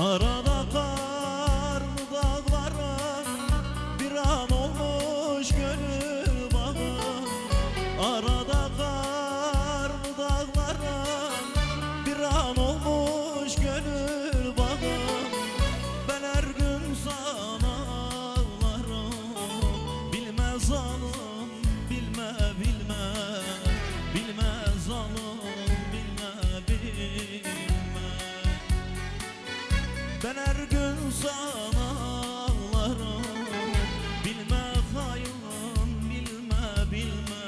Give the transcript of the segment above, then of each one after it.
Arada karlı dağların bir an olmuş gönül bağım. Arada karlı dağların bir an olmuş gönül bağım. Ben her gün sana ağlarım, bilme zalim, bilme bilme, bilme zalim, bilme bilme. Ben her gün sana ağlarım, bilme hain, bilme bilme,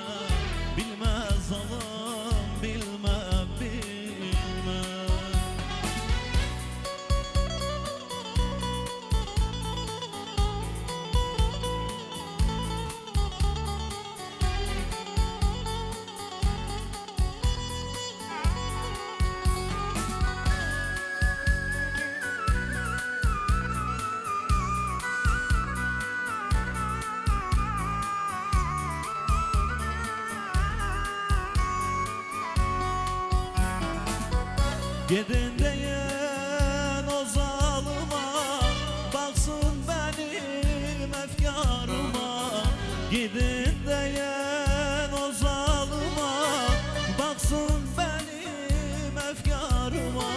bilme zalim, bilme bilme. Gidin deyin o zalıma, baksın benim efkarıma. Gidin deyin o zalıma, baksın benim efkarıma.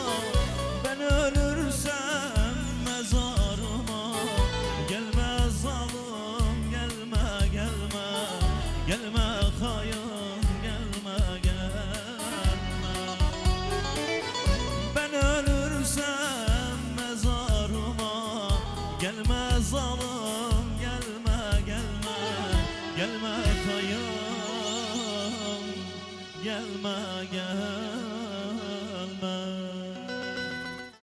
Ben ölürsem mezarıma, gelme zalim, gelme gelme, gelme hain, gelme gelme. Gelme zalim, gelme gelme, gelme kayın, gelme gelme.